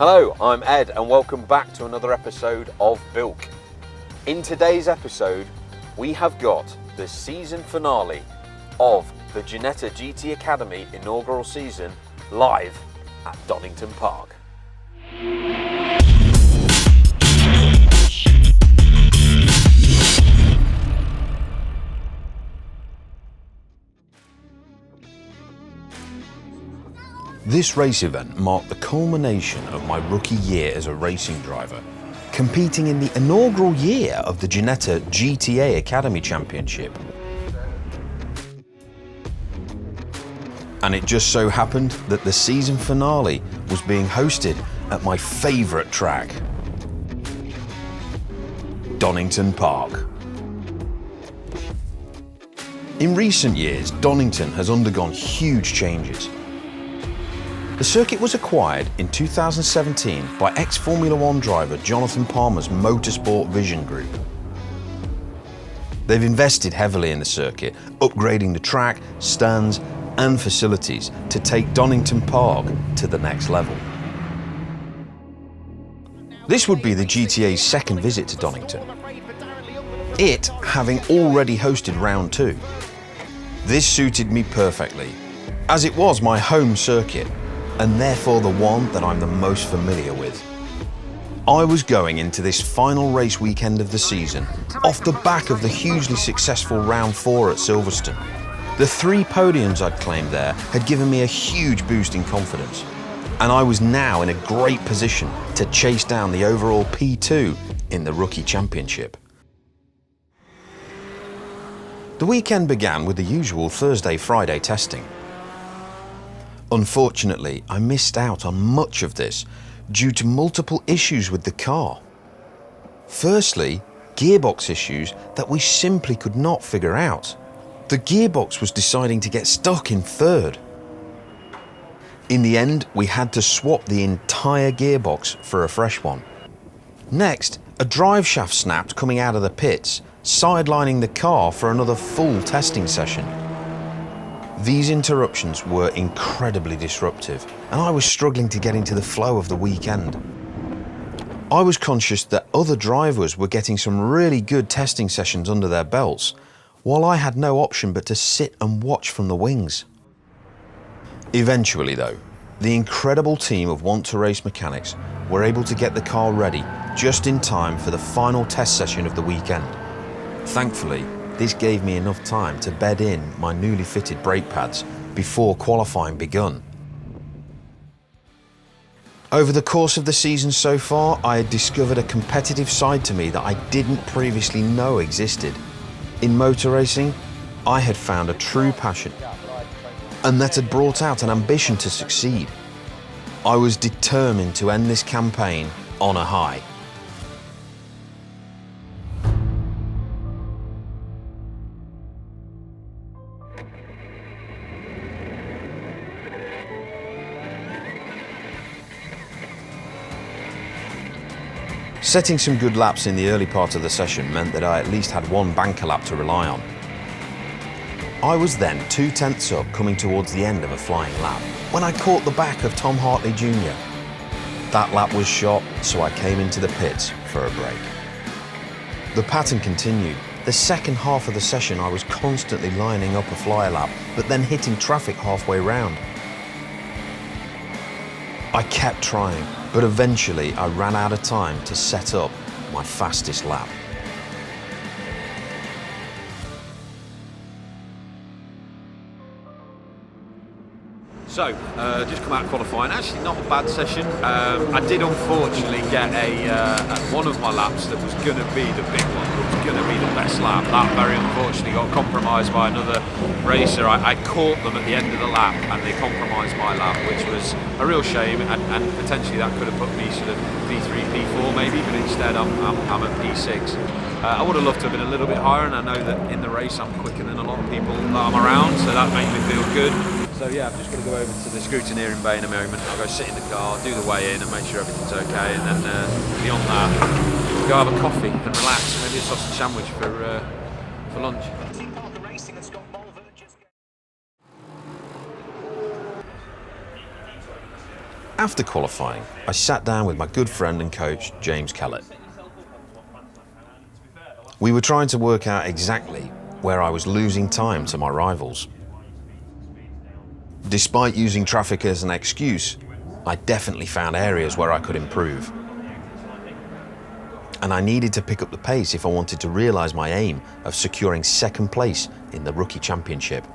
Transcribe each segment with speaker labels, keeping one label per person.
Speaker 1: Hello, I'm Ed and welcome back to another episode of Bilk. In today's episode, we have got the season finale of the Ginetta GT Academy inaugural season live at Donington Park. This race event marked the culmination of my rookie year as a racing driver, competing in the inaugural year of the Ginetta GT Academy Championship. And it just so happened that the season finale was being hosted at my favourite track, Donington Park. In recent years, Donington has undergone huge changes. The circuit was acquired in 2017 by ex-Formula One driver Jonathan Palmer's Motorsport Vision Group. They've invested heavily in the circuit, upgrading the track, stands and facilities to take Donington Park to the next level. This would be the GTA's second visit to Donington, it having already hosted round 2. This suited me perfectly, as it was my home circuit, and therefore the one that I'm the most familiar with. I was going into this final race weekend of the season off the back of the hugely successful round 4 at Silverstone. The 3 podiums I'd claimed there had given me a huge boost in confidence, and I was now in a great position to chase down the overall P2 in the Rookie Championship. The weekend began with the usual Thursday-Friday testing. Unfortunately, I missed out on much of this due to multiple issues with the car. Firstly, gearbox issues that we simply could not figure out. The gearbox was deciding to get stuck in third. In the end, we had to swap the entire gearbox for a fresh one. Next, a drive shaft snapped coming out of the pits, sidelining the car for another full testing session. These interruptions were incredibly disruptive, and I was struggling to get into the flow of the weekend. I was conscious that other drivers were getting some really good testing sessions under their belts, while I had no option but to sit and watch from the wings. Eventually though, the incredible team of Want to Race mechanics were able to get the car ready just in time for the final test session of the weekend. Thankfully, this gave me enough time to bed in my newly fitted brake pads before qualifying begun. Over the course of the season so far, I had discovered a competitive side to me that I didn't previously know existed. In motor racing, I had found a true passion, and that had brought out an ambition to succeed. I was determined to end this campaign on a high. Setting some good laps in the early part of the session meant that I at least had one banker lap to rely on. I was then 2/10 up coming towards the end of a flying lap when I caught the back of Tom Hartley Jr. That lap was shot, so I came into the pits for a break. The pattern continued. The second half of the session I was constantly lining up a fly lap, but then hitting traffic halfway round. I kept trying, but eventually I ran out of time to set up my fastest lap. So, just come out of qualifying, actually not a bad session. I did unfortunately get one of my laps that was going to be the big one, that was going to be the best lap. That very unfortunately got compromised by another racer. I caught them at the end of the lap and they compromised my lap, which was a real shame, and potentially that could have put me sort of P3, P4 maybe, but instead I'm at P6. I would have loved to have been a little bit higher, and I know that in the race I'm quicker than a lot of people that I'm around, so that makes me feel good. So yeah, I'm just going to go over to the scrutineering bay in a moment. I'll go sit in the car, do the weigh in and make sure everything's okay, and then beyond that, go have a coffee and relax, maybe a sausage sandwich for lunch. After qualifying, I sat down with my good friend and coach, James Kellett. We were trying to work out exactly where I was losing time to my rivals. Despite using traffic as an excuse, I definitely found areas where I could improve. And I needed to pick up the pace if I wanted to realise my aim of securing second place in the Rookie Championship.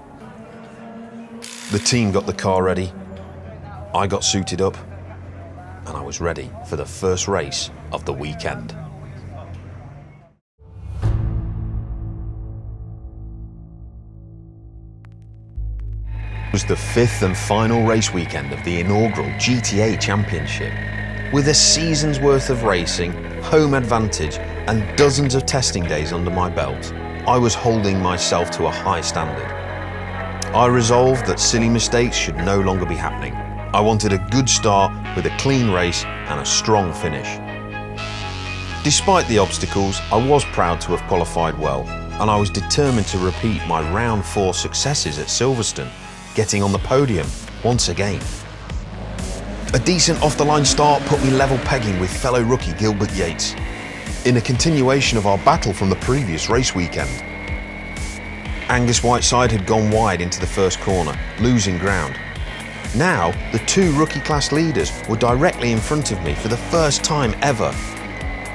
Speaker 1: The team got the car ready, I got suited up, and I was ready for the first race of the weekend. It was the fifth and final race weekend of the inaugural GTA Championship. With a season's worth of racing, home advantage, and dozens of testing days under my belt, I was holding myself to a high standard. I resolved that silly mistakes should no longer be happening. I wanted a good start with a clean race and a strong finish. Despite the obstacles, I was proud to have qualified well, and I was determined to repeat my round 4 successes at Silverstone, getting on the podium once again. A decent off-the-line start put me level pegging with fellow rookie Gilbert Yates, in a continuation of our battle from the previous race weekend. Angus Whiteside had gone wide into the first corner, losing ground. Now, the 2 rookie class leaders were directly in front of me for the first time ever,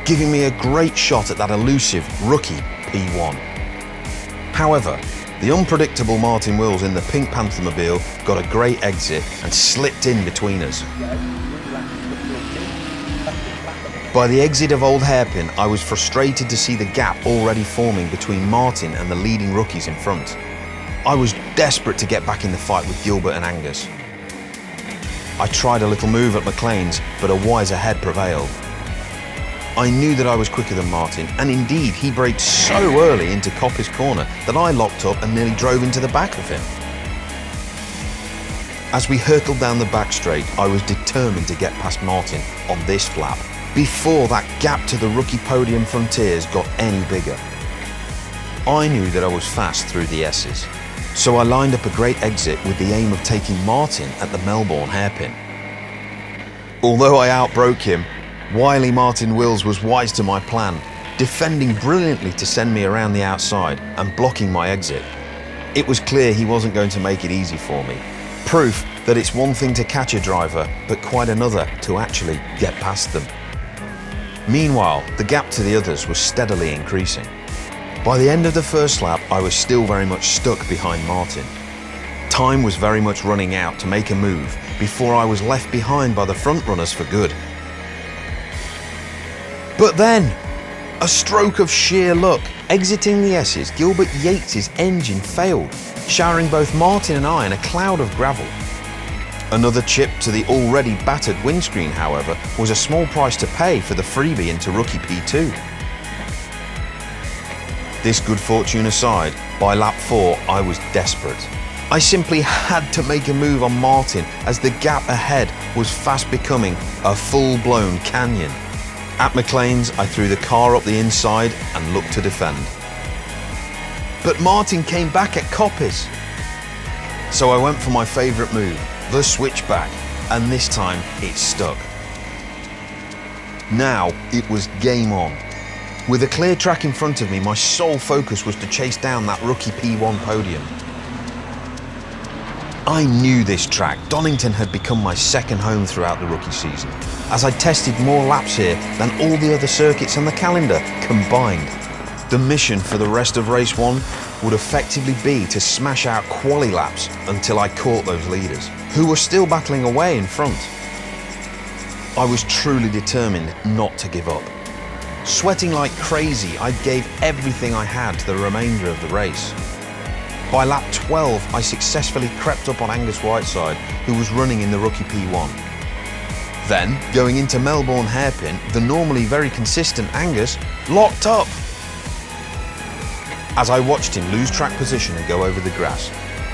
Speaker 1: giving me a great shot at that elusive rookie P1. However, the unpredictable Martin Wills in the pink Panthermobile got a great exit and slipped in between us. By the exit of Old Hairpin, I was frustrated to see the gap already forming between Martin and the leading rookies in front. I was desperate to get back in the fight with Gilbert and Angus. I tried a little move at McLean's, but a wiser head prevailed. I knew that I was quicker than Martin, and indeed he braked so early into Coppice corner that I locked up and nearly drove into the back of him. As we hurtled down the back straight, I was determined to get past Martin on this flap, before that gap to the rookie podium frontiers got any bigger. I knew that I was fast through the S's, so I lined up a great exit with the aim of taking Martin at the Melbourne hairpin. Although I outbroke him, wily Martin Wills was wise to my plan, defending brilliantly to send me around the outside and blocking my exit. It was clear he wasn't going to make it easy for me. Proof that it's one thing to catch a driver, but quite another to actually get past them. Meanwhile, the gap to the others was steadily increasing. By the end of the first lap, I was still very much stuck behind Martin. Time was very much running out to make a move before I was left behind by the front runners for good. But then, a stroke of sheer luck. Exiting the S's, Gilbert Yates' engine failed, showering both Martin and I in a cloud of gravel. Another chip to the already battered windscreen, however, was a small price to pay for the freebie into rookie P2. This good fortune aside, by lap 4 I was desperate. I simply had to make a move on Martin as the gap ahead was fast becoming a full-blown canyon. At McLean's, I threw the car up the inside and looked to defend. But Martin came back at Coppice. So I went for my favourite move, the switchback, and this time it stuck. Now it was game on. With a clear track in front of me, my sole focus was to chase down that rookie P1 podium. I knew this track. Donington had become my second home throughout the rookie season, as I tested more laps here than all the other circuits on the calendar combined. The mission for the rest of race 1 would effectively be to smash out quali laps until I caught those leaders, who were still battling away in front. I was truly determined not to give up. Sweating like crazy, I gave everything I had to the remainder of the race. By lap 12, I successfully crept up on Angus Whiteside, who was running in the rookie P1. Then, going into Melbourne hairpin, the normally very consistent Angus locked up. As I watched him lose track position and go over the grass,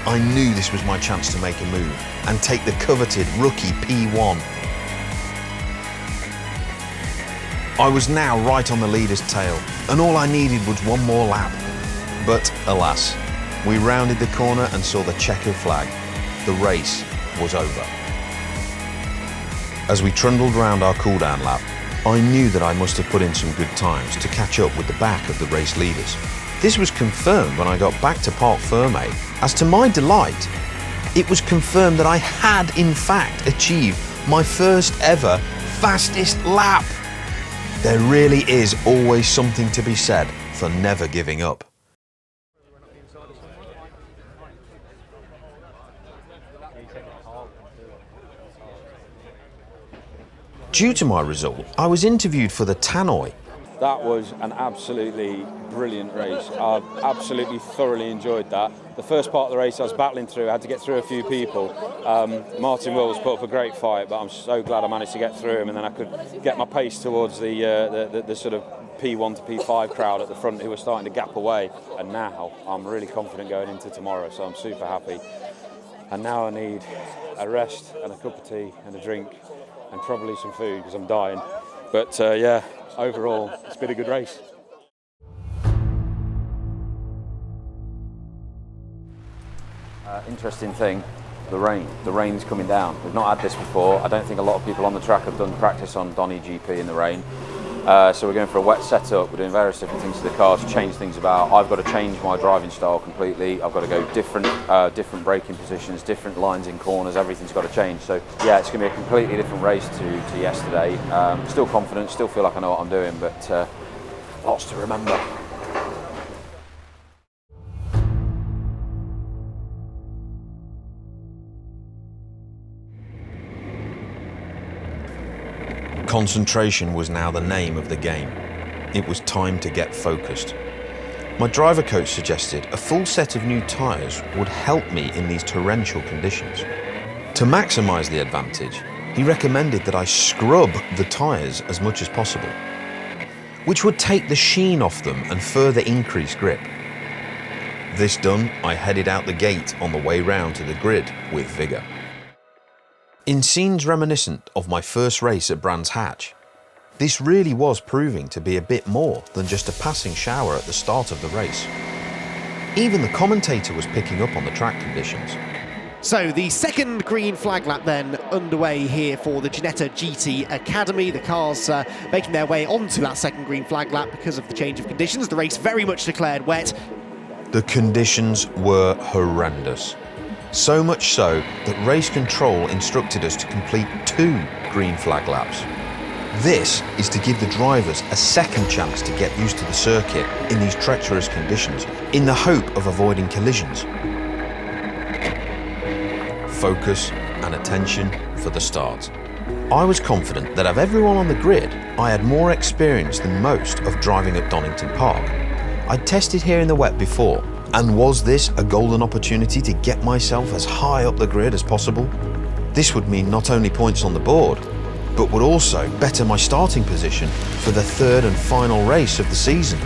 Speaker 1: I knew this was my chance to make a move and take the coveted rookie P1. I was now right on the leader's tail, and all I needed was one more lap. But alas, we rounded the corner and saw the checkered flag. The race was over. As we trundled round our cooldown lap, I knew that I must have put in some good times to catch up with the back of the race leaders. This was confirmed when I got back to Parc Ferme, as to my delight, it was confirmed that I had in fact achieved my first ever fastest lap. There really is always something to be said for never giving up. Due to my result, I was interviewed for the tannoy.
Speaker 2: That was an absolutely brilliant race. I absolutely thoroughly enjoyed that. The first part of the race I was battling through, I had to get through a few people. Martin Wills put up a great fight, but I'm so glad I managed to get through him, and then I could get my pace towards the sort of P1 to P5 crowd at the front who were starting to gap away. And now I'm really confident going into tomorrow, so I'm super happy. And now I need a rest and a cup of tea and a drink and probably some food because I'm dying. But yeah, overall, it's been a good race. Interesting thing, the rain. The rain's coming down. We've not had this before. I don't think a lot of people on the track have done practice on Donington GP in the rain. So we're going for a wet setup. We're doing various different things to the car to change things about. I've got to change my driving style completely. I've got to go different braking positions, different lines in corners. Everything's got to change. So yeah, it's going to be a completely different race to yesterday. Still confident, still feel like I know what I'm doing, but lots to remember.
Speaker 1: Concentration was now the name of the game. It was time to get focused. My driver coach suggested a full set of new tyres would help me in these torrential conditions. To maximise the advantage, he recommended that I scrub the tyres as much as possible, which would take the sheen off them and further increase grip. This done, I headed out the gate on the way round to the grid with vigour. In scenes reminiscent of my first race at Brands Hatch, this really was proving to be a bit more than just a passing shower at the start of the race. Even the commentator was picking up on the track conditions.
Speaker 3: So the second green flag lap then underway here for the Ginetta GT Academy. The cars making their way onto that second green flag lap because of the change of conditions. The race very much declared wet.
Speaker 1: The conditions were horrendous. So much so that race control instructed us to complete 2 green flag laps. This is to give the drivers a second chance to get used to the circuit in these treacherous conditions in the hope of avoiding collisions. Focus and attention for the start. I was confident that of everyone on the grid, I had more experience than most of driving at Donington Park. I'd tested here in the wet before, and was this a golden opportunity to get myself as high up the grid as possible? This would mean not only points on the board, but would also better my starting position for the third and final race of the season.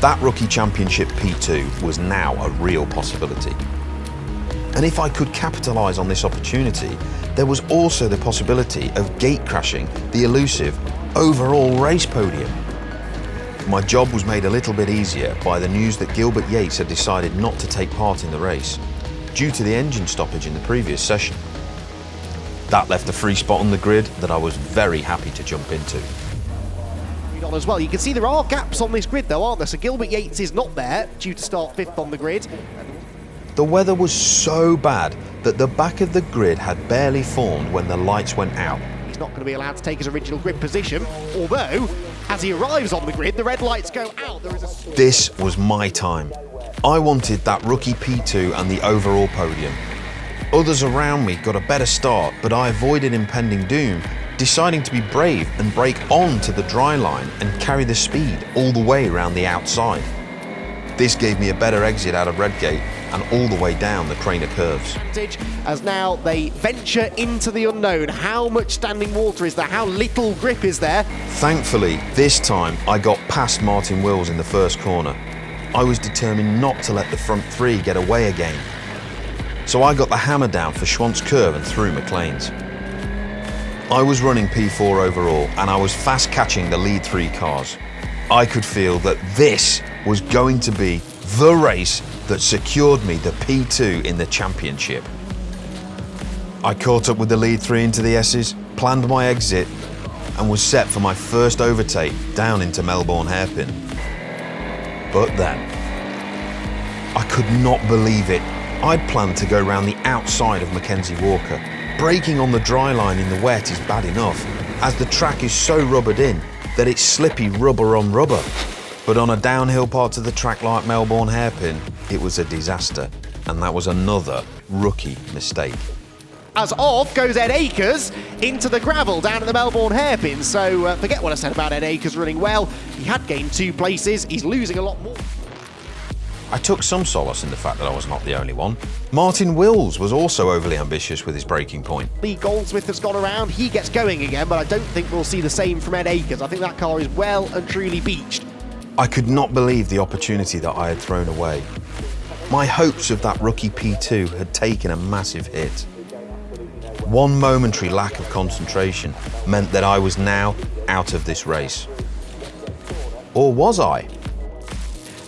Speaker 1: That Rookie Championship P2 was now a real possibility. And if I could capitalise on this opportunity, there was also the possibility of gate crashing the elusive overall race podium. My job was made a little bit easier by the news that Gilbert Yates had decided not to take part in the race due to the engine stoppage in the previous session. That left a free spot on the grid that I was very happy to jump into.
Speaker 3: As well, you can see there are gaps on this grid though, aren't there? So Gilbert Yates is not there, due to start 5th on the grid.
Speaker 1: The weather was so bad that the back of the grid had barely formed when the lights went out.
Speaker 3: He's not going to be allowed to take his original grid position, although as he arrives on the grid, the red lights go out.
Speaker 1: This was my time. I wanted that rookie P2 and the overall podium. Others around me got a better start, but I avoided impending doom, deciding to be brave and brake on to the dry line and carry the speed all the way around the outside. This gave me a better exit out of Redgate and all the way down the Craner curves.
Speaker 3: As now they venture into the unknown. How much standing water is there? How little grip is there?
Speaker 1: Thankfully, this time I got past Martin Wills in the first corner. I was determined not to let the front 3 get away again. So I got the hammer down for Schwantz curve and through McLean's. I was running P4 overall and I was fast catching the lead 3 cars. I could feel that this was going to be the race that secured me the P2 in the championship. I caught up with the lead 3 into the S's planned my exit, and was set for my first overtake down into Melbourne Hairpin. But then, I could not believe it. I'd planned to go round the outside of Mackenzie Walker. Braking on the dry line in the wet is bad enough, as the track is so rubbered in that it's slippy rubber on rubber. But on a downhill part of the track like Melbourne Hairpin, it was a disaster, and that was another rookie mistake.
Speaker 3: As off goes Ed Akers into the gravel down at the Melbourne Hairpin. So forget what I said about Ed Akers running well. He had gained 2 places. He's losing a lot more.
Speaker 1: I took some solace in the fact that I was not the only one. Martin Wills was also overly ambitious with his braking point.
Speaker 3: Lee Goldsmith has gone around. He gets going again, but I don't think we'll see the same from Ed Akers. I think that car is well and truly beached.
Speaker 1: I could not believe the opportunity that I had thrown away. My hopes of that rookie P2 had taken a massive hit. One momentary lack of concentration meant that I was now out of this race. Or was I?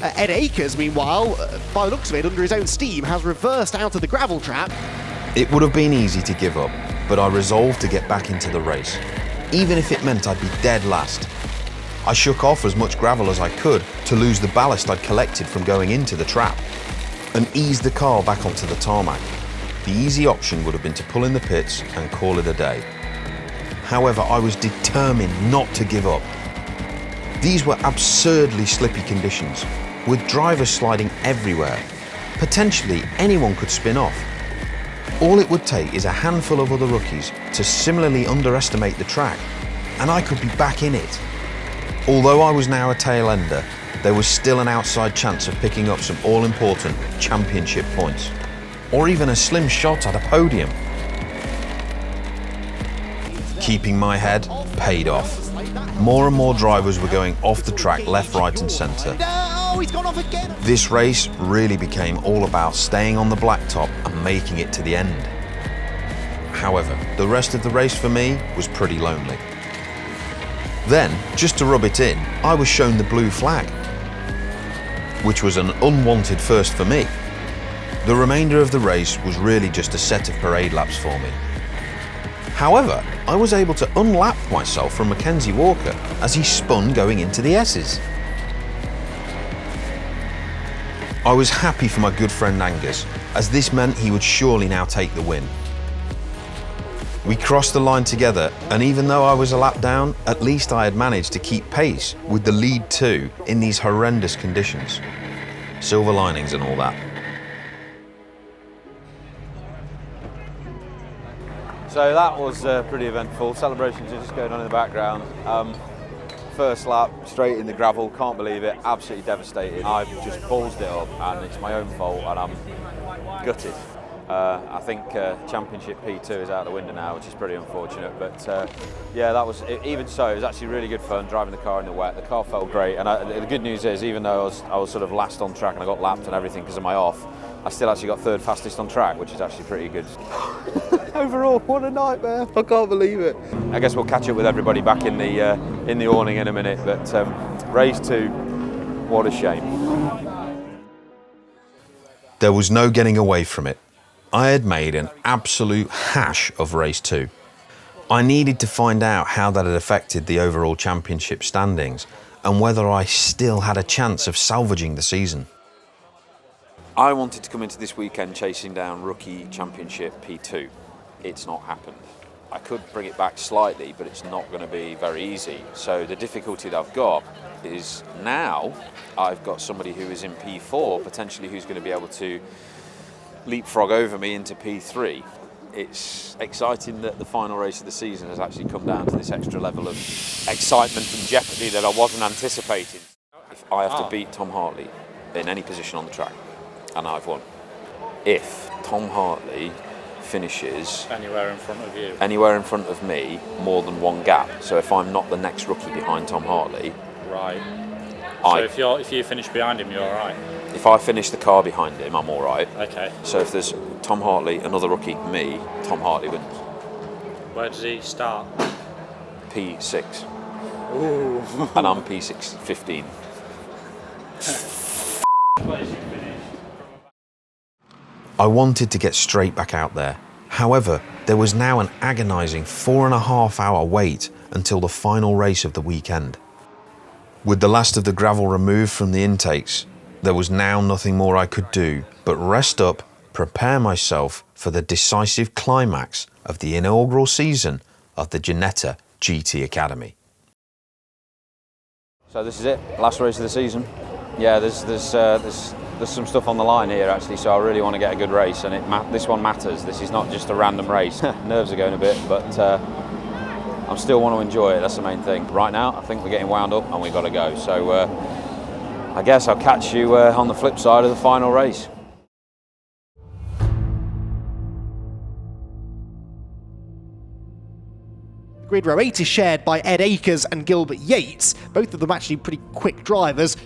Speaker 3: Ed Akers, meanwhile, by the looks of it, under his own steam, has reversed out of the gravel trap.
Speaker 1: It would have been easy to give up, but I resolved to get back into the race, even if it meant I'd be dead last. I shook off as much gravel as I could to lose the ballast I'd collected from going into the trap, and eased the car back onto the tarmac. The easy option would have been to pull in the pits and call it a day. However, I was determined not to give up. These were absurdly slippy conditions, with drivers sliding everywhere. Potentially anyone could spin off. All it would take is a handful of other rookies to similarly underestimate the track, and I could be back in it. Although I was now a tail ender, there was still an outside chance of picking up some all-important championship points, or even a slim shot at a podium. Keeping my head paid off. More and more drivers were going off the track left, right and centre.
Speaker 3: Oh, he's gone off again.
Speaker 1: This race really became all about staying on the blacktop and making it to the end. However, the rest of the race for me was pretty lonely. Then, just to rub it in, I was shown the blue flag, which was an unwanted first for me. The remainder of the race was really just a set of parade laps for me. However, I was able to unlap myself from Mackenzie Walker as he spun going into the S's. I was happy for my good friend Angus, as this meant he would surely now take the win. We crossed the line together, and even though I was a lap down, at least I had managed to keep pace with the lead 2 in these horrendous conditions. Silver linings and all that.
Speaker 2: So that was pretty eventful. Celebrations are just going on in the background. First lap, straight in the gravel, can't believe it, absolutely devastated. I've just ballsed it up and it's my own fault and I'm gutted. I think Championship P2 is out the window now, which is pretty unfortunate. But yeah, that was, even so, it was actually really good fun driving the car in the wet. The car felt great, and the good news is, even though I was sort of last on track and I got lapped and everything because of my off, I still actually got 3rd fastest on track, which is actually pretty good. Overall, what a nightmare! I can't believe it. I guess we'll catch up with everybody back in the awning in a minute. But race 2, what a shame.
Speaker 1: There was no getting away from it. I had made an absolute hash of race 2. I needed to find out how that had affected the overall championship standings and whether I still had a chance of salvaging the season.
Speaker 2: I wanted to come into this weekend chasing down rookie championship P2. It's not happened. I could bring it back slightly, but it's not going to be very easy. So the difficulty that I've got is now I've got somebody who is in P4, potentially who's going to be able to leapfrog over me into P3. It's exciting that the final race of the season has actually come down to this extra level of excitement and jeopardy that I wasn't anticipating. If I have to beat Tom Hartley in any position on the track, and I've won. If Tom Hartley finishes
Speaker 4: anywhere in front of me, more than 1 gap. So if I'm not the next rookie behind Tom Hartley, right. So if you finish behind him, you're all right.
Speaker 2: If I finish the car behind him, I'm all right.
Speaker 4: Okay.
Speaker 2: So if there's Tom Hartley, another rookie, me, Tom Hartley wins.
Speaker 4: Where does he start?
Speaker 2: P6.
Speaker 4: Ooh.
Speaker 2: And I'm P6, 15.
Speaker 1: I wanted to get straight back out there. However, there was now an agonising 4.5-hour wait until the final race of the weekend. With the last of the gravel removed from the intakes, there was now nothing more I could do but rest up, prepare myself for the decisive climax of the inaugural season of the Ginetta GT Academy.
Speaker 2: So this is it, last race of the season. Yeah, there's some stuff on the line here actually, so I really want to get a good race, and this one matters. This is not just a random race. Nerves are going a bit, but I still want to enjoy it. That's the main thing. Right now, I think we're getting wound up and we've got to go. So I guess I'll catch you on the flip side of the final race.
Speaker 3: Grid row 8 is shared by Ed Akers and Gilbert Yates, both of them actually pretty quick drivers.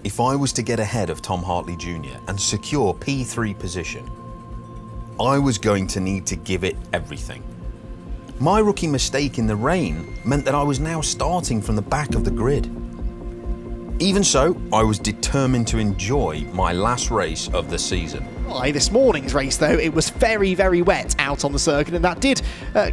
Speaker 1: If I was to get ahead of Tom Hartley Jr. and secure P3 position, I was going to need to give it everything. My rookie mistake in the rain meant that I was now starting from the back of the grid. Even so, I was determined to enjoy my last race of the season.
Speaker 3: By this morning's race, though, it was very, very wet out on the circuit, and that did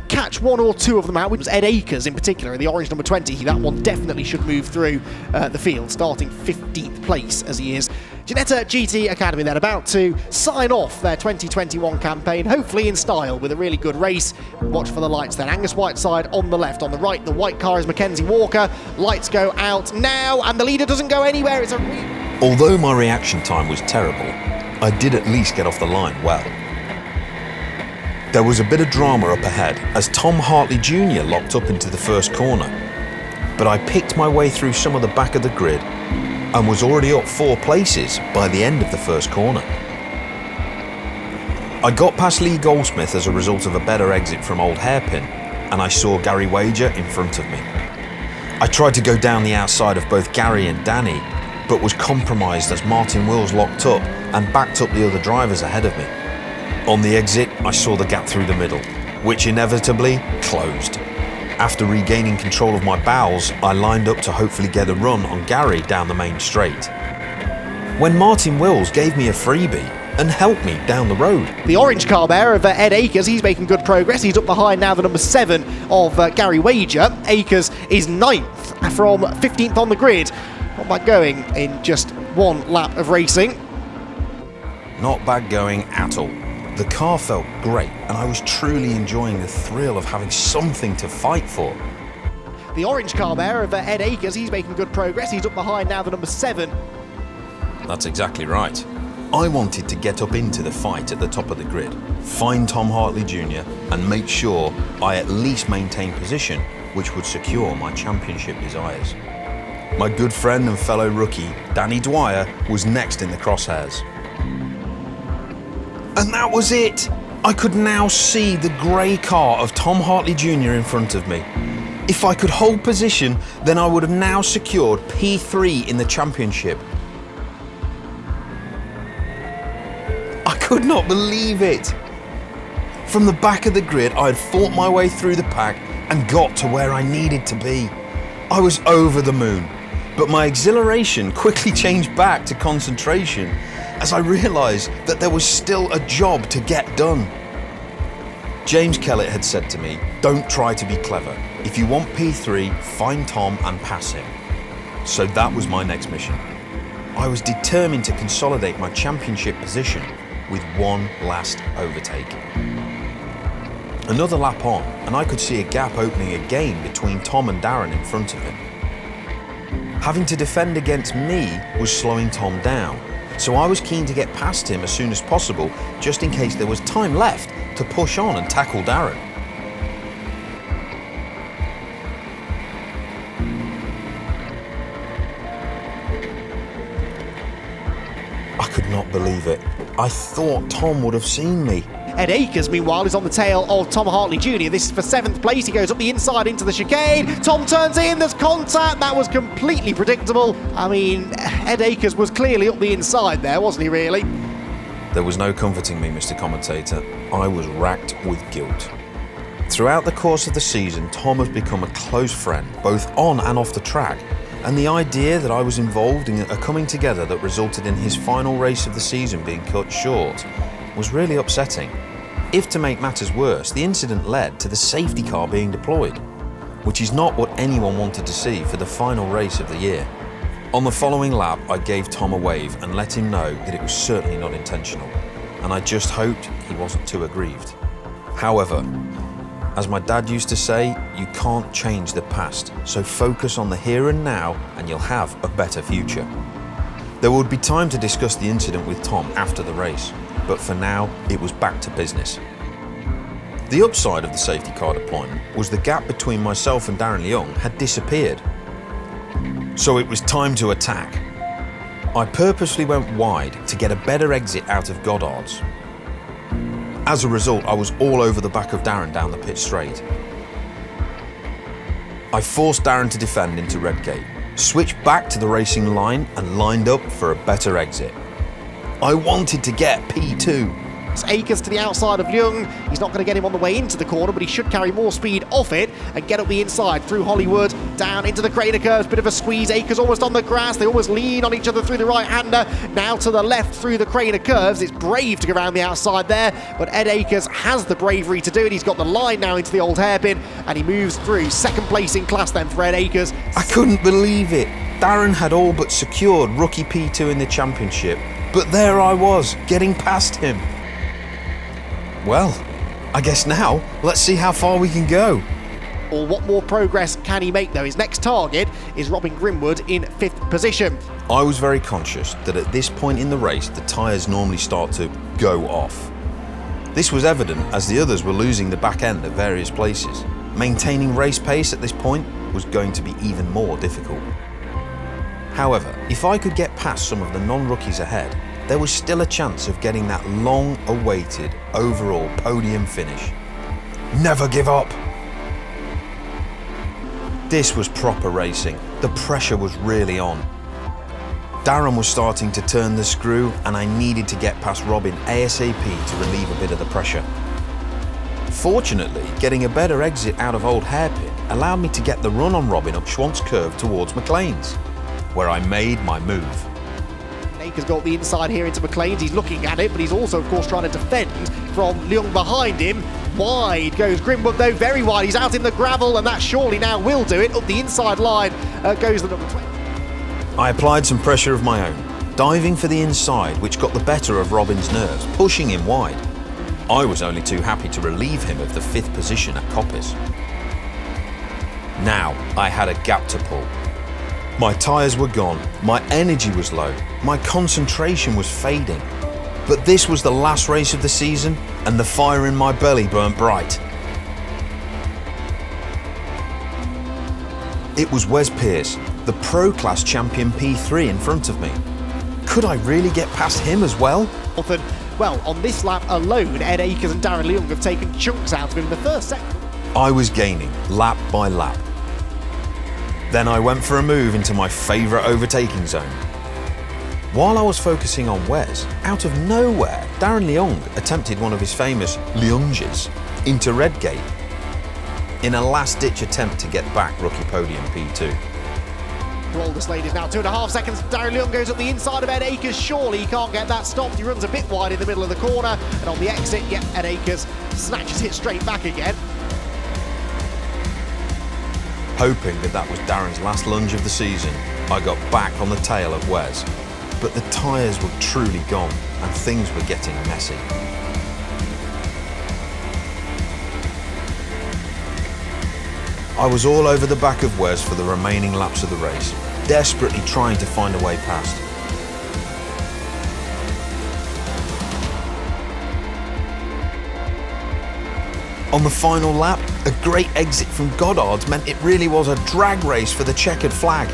Speaker 3: catch one or two of them out. It was Ed Akers in particular, in the orange number 20. That one definitely should move through the field, starting 15th place as he is. Ginetta GT Academy then about to sign off their 2021 campaign, hopefully in style, with a really good race. Watch for the lights then. Angus Whiteside on the left. On the right, the white car is Mackenzie Walker. Lights go out now, and the leader doesn't go anywhere. It's
Speaker 1: Although my reaction time was terrible, I did at least get off the line well. There was a bit of drama up ahead as Tom Hartley Jr. locked up into the first corner, but I picked my way through some of the back of the grid and was already up 4 places by the end of the first corner. I got past Lee Goldsmith as a result of a better exit from Old Hairpin, and I saw Gary Wager in front of me. I tried to go down the outside of both Gary and Danny, but was compromised as Martin Wills locked up and backed up the other drivers ahead of me. On the exit, I saw the gap through the middle, which inevitably closed. After regaining control of my bowels, I lined up to hopefully get a run on Gary down the main straight, when Martin Wills gave me a freebie and helped me down the road.
Speaker 3: the orange car bearer of Ed Akers. He's making good progress. He's up behind now the number 7 of Gary Wager. Akers is 9th from 15th on the grid. Not bad going in just one lap of racing.
Speaker 1: Not bad going at all. The car felt great, and I was truly enjoying the thrill of having something to fight for.
Speaker 3: The orange car bearer of Ed Akers. He's making good progress. He's up behind now the number 7.
Speaker 1: That's exactly right. I wanted to get up into the fight at the top of the grid, find Tom Hartley Jr. and make sure I at least maintained position, which would secure my championship desires. My good friend and fellow rookie, Danny Dwyer, was next in the crosshairs. And that was it! I could now see the grey car of Tom Hartley Jr. in front of me. If I could hold position, then I would have now secured P3 in the championship. I could not believe it! From the back of the grid, I had fought my way through the pack and got to where I needed to be. I was over the moon, but my exhilaration quickly changed back to concentration as I realised that there was still a job to get done. James Kellett had said to me, "Don't try to be clever. If you want P3, find Tom and pass him." So that was my next mission. I was determined to consolidate my championship position with one last overtake. Another lap on, and I could see a gap opening again between Tom and Darren in front of him. Having to defend against me was slowing Tom down, so I was keen to get past him as soon as possible, just in case there was time left to push on and tackle Darren. I could not believe it. I thought Tom would have seen me.
Speaker 3: Ed Akers, meanwhile, is on the tail of Tom Hartley Jr. This is for 7th place. He goes up the inside into the chicane. Tom turns in. There's contact. That was completely predictable. I mean, Ed Akers was clearly up the inside there, wasn't he, really?
Speaker 1: There was no comforting me, Mr. Commentator. I was racked with guilt. Throughout the course of the season, Tom has become a close friend, both on and off the track, and the idea that I was involved in a coming together that resulted in his final race of the season being cut short was really upsetting. if to make matters worse, the incident led to the safety car being deployed, which is not what anyone wanted to see for the final race of the year. On the following lap, I gave Tom a wave and let him know that it was certainly not intentional, and I just hoped he wasn't too aggrieved. However, as my dad used to say, you can't change the past, so focus on the here and now and you'll have a better future. There would be time to discuss the incident with Tom after the race, but for now, it was back to business. The upside of the safety car deployment was the gap between myself and Darren Leung had disappeared. So it was time to attack. I purposely went wide to get a better exit out of Goddard's. As a result, I was all over the back of Darren down the pit straight. I forced Darren to defend into Redgate, switched back to the racing line and lined up for a better exit. I wanted to get P2.
Speaker 3: It's Akers to the outside of Leung. He's not going to get him on the way into the corner, but he should carry more speed off it and get up the inside through Hollywood, down into the crater curves. Bit of a squeeze. Akers almost on the grass. They always lean on each other through the right-hander. Now to the left through the crater curves. It's brave to go around the outside there, but Ed Akers has the bravery to do it. He's got the line now into the old hairpin, and he moves through. Second place in class then for Ed Akers.
Speaker 1: I couldn't believe it. Darren had all but secured rookie P2 in the championship, but there I was, getting past him. Well, I guess now, let's see how far we can go.
Speaker 3: Or what more progress can he make though? His next target is Robin Grimwood in 5th position.
Speaker 1: I was very conscious that at this point in the race, the tyres normally start to go off. This was evident as the others were losing the back end at various places. Maintaining race pace at this point was going to be even more difficult. However, if I could get past some of the non-rookies ahead, there was still a chance of getting that long-awaited overall podium finish. Never give up! This was proper racing. The pressure was really on. Darren was starting to turn the screw and I needed to get past Robin ASAP to relieve a bit of the pressure. Fortunately, getting a better exit out of Old Hairpin allowed me to get the run on Robin up Schwantz Curve towards McLean's, where I made my move.
Speaker 3: Akers got the inside here into McLean's. He's looking at it, but he's also, of course, trying to defend from Leung behind him. Wide goes Grimwood, though, very wide. He's out in the gravel, and that surely now will do it. Up the inside line goes the number 20.
Speaker 1: I applied some pressure of my own, diving for the inside, which got the better of Robin's nerves, pushing him wide. I was only too happy to relieve him of the 5th position at Coppice. Now I had a gap to pull. My tyres were gone, my energy was low, my concentration was fading. But this was the last race of the season and the fire in my belly burnt bright. It was Wes Pearce, the Pro Class champion P3 in front of me. Could I really get past him as well?
Speaker 3: Well, on this lap alone, Ed Akers and Darren Leung have taken chunks out of him in the first second.
Speaker 1: I was gaining, lap by lap. Then I went for a move into my favourite overtaking zone. While I was focusing on Wes, out of nowhere, Darren Leung attempted one of his famous Leunges into Redgate in a last-ditch attempt to get back rookie podium P2.
Speaker 3: Oldest lead is now 2.5 seconds. Darren Leung goes up the inside of Ed Akers. Surely he can't get that stopped. He runs a bit wide in the middle of the corner, and on the exit, Ed Akers snatches it straight back again.
Speaker 1: Hoping that was Darren's last lunge of the season, I got back on the tail of Wes. But the tyres were truly gone and things were getting messy. I was all over the back of Wes for the remaining laps of the race, desperately trying to find a way past. On the final lap, a great exit from Goddard's meant it really was a drag race for the checkered flag.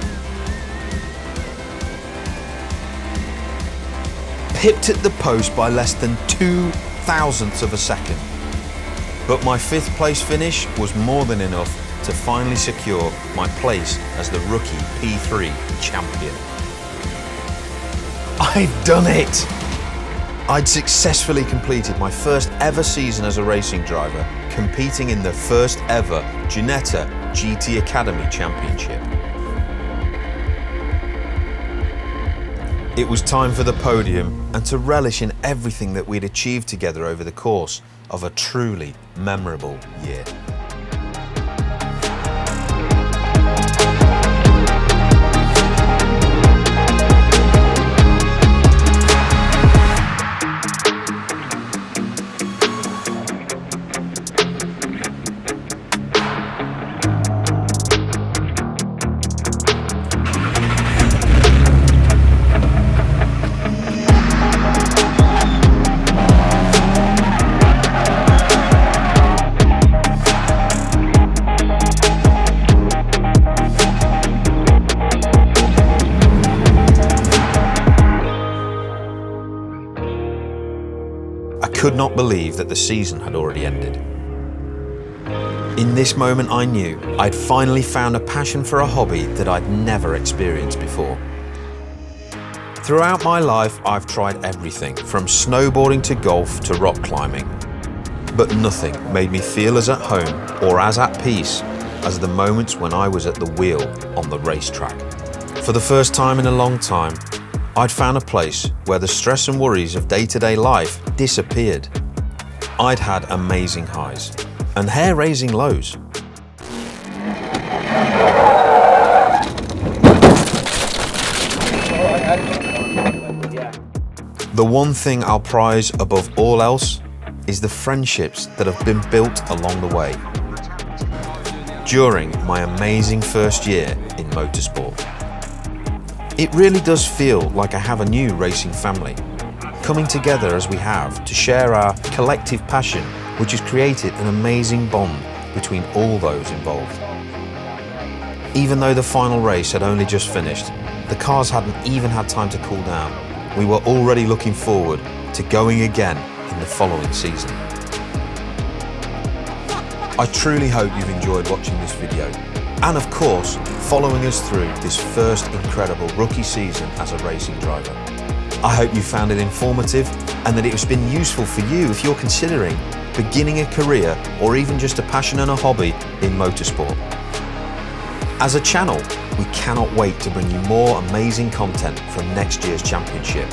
Speaker 1: Pipped at the post by less than 0.02 of a second. But my 5th place finish was more than enough to finally secure my place as the rookie P3 champion. I've done it! I'd successfully completed my first ever season as a racing driver, competing in the first ever Ginetta GT Academy Championship. It was time for the podium and to relish in everything that we'd achieved together over the course of a truly memorable year. I could not believe that the season had already ended. In this moment I knew I'd finally found a passion for a hobby that I'd never experienced before. Throughout my life I've tried everything from snowboarding to golf to rock climbing, but nothing made me feel as at home or as at peace as the moments when I was at the wheel on the racetrack. For the first time in a long time, I'd found a place where the stress and worries of day-to-day life disappeared. I'd had amazing highs and hair-raising lows. The one thing I'll prize above all else is the friendships that have been built along the way during my amazing first year in motorsport. It really does feel like I have a new racing family, coming together as we have to share our collective passion, which has created an amazing bond between all those involved. Even though the final race had only just finished, the cars hadn't even had time to cool down. We were already looking forward to going again in the following season. I truly hope you've enjoyed watching this video, and of course, following us through this first incredible rookie season as a racing driver. I hope you found it informative and that it has been useful for you if you're considering beginning a career or even just a passion and a hobby in motorsport. As a channel, we cannot wait to bring you more amazing content from next year's championship.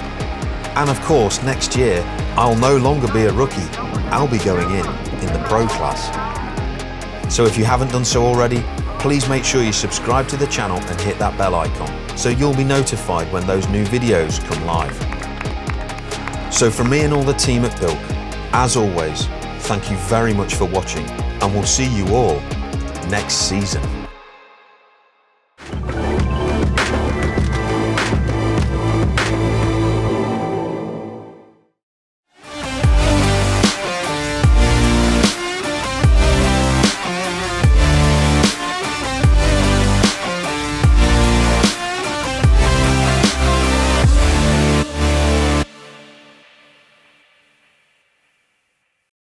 Speaker 1: And of course, next year, I'll no longer be a rookie. I'll be going in the pro class. So if you haven't done so already, please make sure you subscribe to the channel and hit that bell icon so you'll be notified when those new videos come live. So from me and all the team at Bilk, as always, thank you very much for watching, and we'll see you all next season.